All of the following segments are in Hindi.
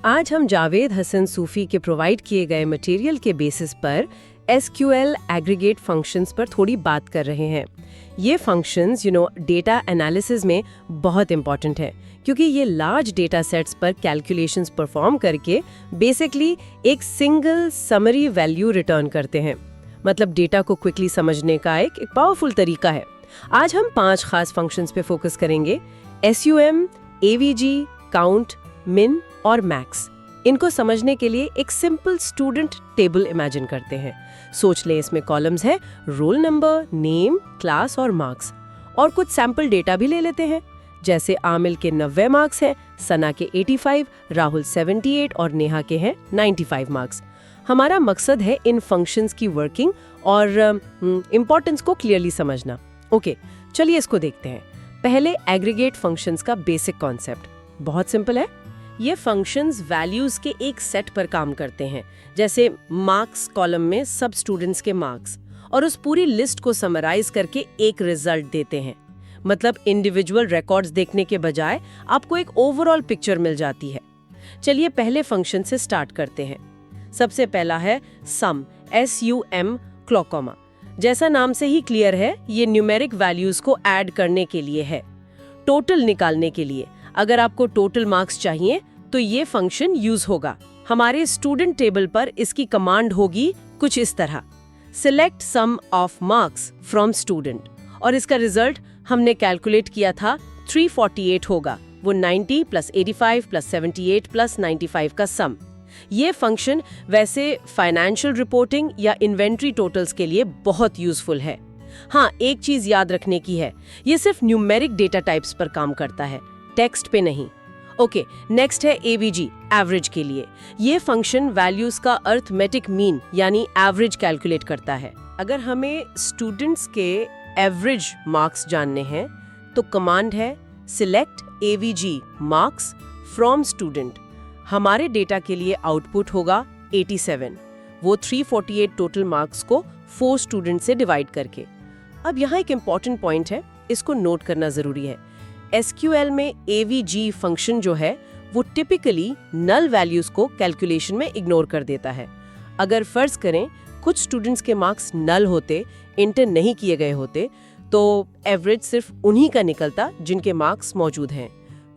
आज हम जावेद हसन सूफी के प्रोवाइड किए गए मटेरियल के बेसिस पर एसक्यूएल एग्रीगेट फंक्शंस पर थोड़ी बात कर रहे हैं। ये फंक्शंस डेटा एनालिसिस में बहुत इंपॉर्टेंट है क्योंकि ये लार्ज डेटा सेट्स पर कैलकुलेशंस परफॉर्म करके बेसिकली एक सिंगल समरी वैल्यू रिटर्न करते हैं। मतलब डेटा को क्विकली समझने का एक पावरफुल तरीका है। आज हम 5 खास फंक्शंस पे फोकस करेंगे: SUM, AVG, काउंट, मिन और मैक्स। इनको समझने के लिए एक सिंपल स्टूडेंट टेबल इमेजिन करते हैं। सोच लें इसमें कॉलम्स है रोल नंबर, नेम, क्लास और मार्क्स। और कुछ सैंपल डेटा भी ले लेते हैं, जैसे आमिल के 90 मार्क्स हैं, सना के 85, राहुल 78 और नेहा के हैं 95 मार्क्स। हमारा मकसद है इन फंक्शंस की वर्किंग और इम्पोर्टेंस को क्लियरली समझना। ओके, चलिए इसको देखते हैं। पहले एग्रीगेट फंक्शंस का बेसिक कॉन्सेप्ट बहुत सिंपल है। ये फंक्शंस वैल्यूज के एक सेट पर काम करते हैं, जैसे मार्क्स कॉलम में सब स्टूडेंट्स के मार्क्स, और उस पूरी लिस्ट को समराइज करके एक रिजल्ट देते हैं। मतलब इंडिविजुअल रिकॉर्ड्स देखने के बजाय आपको एक ओवरऑल पिक्चर मिल जाती है। चलिए पहले फंक्शन से स्टार्ट करते हैं। सबसे पहला है सम, SUM क्लॉकॉमा। जैसा नाम से ही क्लियर है, ये न्यूमेरिक वैल्यूज को ऐड करने के लिए है, टोटल निकालने के लिए। अगर आपको टोटल मार्क्स चाहिए तो ये फंक्शन यूज होगा। हमारे स्टूडेंट टेबल पर इसकी कमांड होगी कुछ इस तरह: select some of marks from student, और इसका रिजल्ट हमने कैलकुलेट किया था 348 होगा। वो 90 + 85 + 78 + 95 का सम। ये फंक्शन वैसे फाइनेंशियल रिपोर्टिंग या इन्वेंट्री टोटल्स के लिए बहुत यूजफुल है। हाँ, एक चीज याद रखने की है, ये सिर्फ न्यूमेरिक डेटा टाइप्स पर काम करता है, टेक्स्ट पे नहीं। ओके, नेक्स्ट है AVG, एवरेज के लिए। ये फंक्शन वैल्यूज का अरिथमेटिक मीन यानी एवरेज कैलकुलेट करता है। अगर हमें स्टूडेंट्स के एवरेज मार्क्स जानने हैं तो कमांड है select AVG marks from student. हमारे डेटा के लिए आउटपुट होगा 87, वो 348 टोटल मार्क्स को 4 स्टूडेंट से डिवाइड करके। अब यहाँ एक इम्पॉर्टेंट पॉइंट है, इसको नोट करना जरूरी है। SQL में AVG फंक्शन जो है वो टिपिकली नल वैल्यूज को कैलकुलेशन में इग्नोर कर देता है। अगर फर्ज करें कुछ स्टूडेंट्स के मार्क्स नल होते, इंटर नहीं किए गए होते, तो एवरेज सिर्फ उन्हीं का निकलता जिनके मार्क्स मौजूद हैं।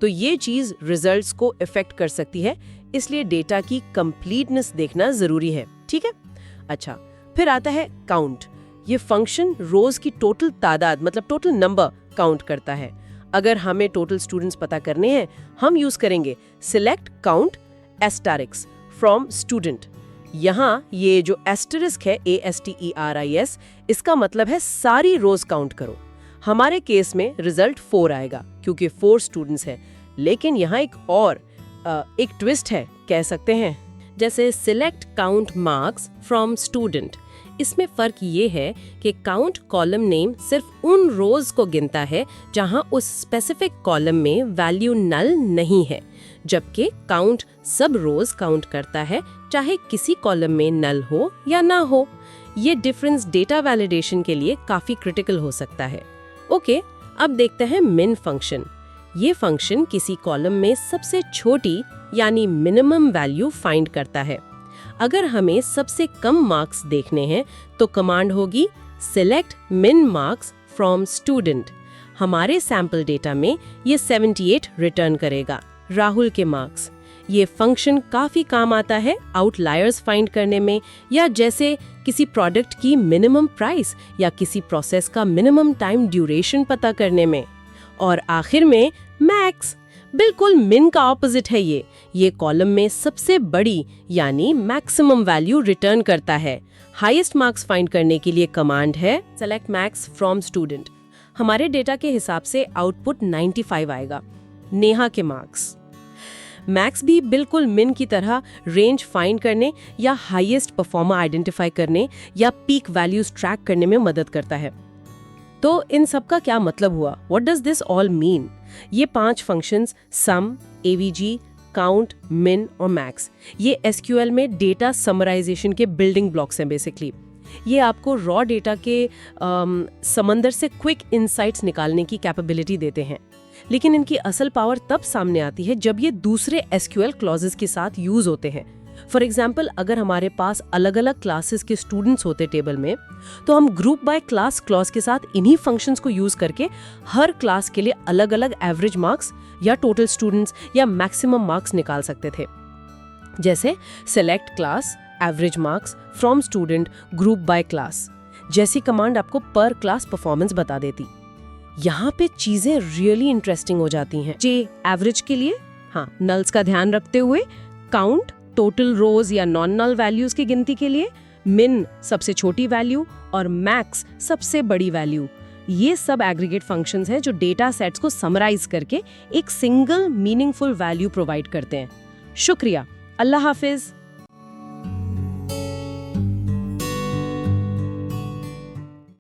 तो ये चीज रिजल्ट्स को इफेक्ट कर सकती है, इसलिए डेटा की कंप्लीटनेस देखना जरूरी है। ठीक है? अच्छा, फिर आता है काउंट। ये फंक्शन रोज की टोटल तादाद मतलब टोटल नंबर काउंट करता है। अगर हमें टोटल स्टूडेंट्स पता करने हैं, हम यूज करेंगे select count asterisk from student. यहाँ ये जो एस्टेरिस्क है ASTERIS, इसका मतलब है सारी रोज काउंट करो। हमारे केस में रिजल्ट 4 आएगा क्योंकि 4 स्टूडेंट्स हैं। लेकिन यहाँ एक ट्विस्ट है, कह सकते हैं, जैसे select count marks from student. इसमें फर्क ये है कि काउंट कॉलम नेम सिर्फ उन रोज को गिनता है जहां उस स्पेसिफिक कॉलम में वैल्यू नल नहीं है, जबकि काउंट सब रोज काउंट करता है, चाहे किसी कॉलम में नल हो या ना हो। ये डिफरेंस डेटा वैलिडेशन के लिए काफी क्रिटिकल हो सकता है। ओके, अब देखते हैं मिन फंक्शन। ये फंक्शन किसी कॉलम में सबसे छोटी यानी मिनिमम वैल्यू फाइंड करता है। अगर हमें सबसे कम मार्क्स देखने हैं तो कमांड होगी सिलेक्ट मिन मार्क्स फ्रॉम स्टूडेंट। हमारे सैंपल डेटा में ये 78 रिटर्न करेगा, राहुल के मार्क्स। ये फंक्शन काफी काम आता है आउटलायर्स फाइंड करने में, या जैसे किसी प्रोडक्ट की मिनिमम प्राइस या किसी प्रोसेस का मिनिमम टाइम ड्यूरेशन पता करने में। और आखिर में मैक्स, बिल्कुल मिन का ऑपोजिट है। ये कॉलम में सबसे बड़ी यानी मैक्सिमम वैल्यू रिटर्न करता है। हाईएस्ट मार्क्स फाइंड करने के लिए कमांड है सेलेक्ट मैक्स फ्रॉम स्टूडेंट। हमारे डेटा के हिसाब से आउटपुट 95 आएगा, नेहा के मार्क्स। मैक्स भी बिल्कुल मिन की तरह रेंज फाइंड करने या हाईएस्ट परफॉर्मर आइडेंटिफाई करने या पीक वैल्यूज ट्रैक करने में मदद करता है। तो इन सब का क्या मतलब हुआ? What does this all mean? ये 5 फंक्शंस सम, AVG, काउंट, मिन और मैक्स, ये SQL में डेटा समराइजेशन के बिल्डिंग ब्लॉक्स हैं बेसिकली। ये आपको रॉ डेटा के समंदर से क्विक इनसाइट्स निकालने की कैपेबिलिटी देते हैं। लेकिन इनकी असल पावर तब सामने आती है जब ये दूसरे एसक्यूएल क्लॉजेस के साथ यूज होते हैं। फॉर एग्जाम्पल, अगर हमारे पास अलग अलग क्लासेस के स्टूडेंट्स होते टेबल में, तो हम ग्रुप बाय क्लास क्लॉज के साथ इन्हीं फंक्शंस को यूज करके हर क्लास के लिए अलग अलग एवरेज मार्क्स या टोटल स्टूडेंट्स या मैक्सिमम मार्क्स निकाल सकते थे। जैसे select class average marks from student group by class जैसी कमांड आपको पर क्लास परफॉर्मेंस बता देती। यहाँ पे चीजें रियली इंटरेस्टिंग हो जाती हैं। जे एवरेज के लिए नल्स का ध्यान रखते हुए काउंट टोटल रोज या नॉन नल वैल्यूज की गिनती के लिए, मिन सबसे छोटी वैल्यू और मैक्स सबसे बड़ी वैल्यू। ये सब एग्रीगेट फंक्शंस हैं जो डेटा सेट्स को समराइज करके एक सिंगल मीनिंगफुल वैल्यू प्रोवाइड करते हैं। शुक्रिया, अल्लाह हाफिज।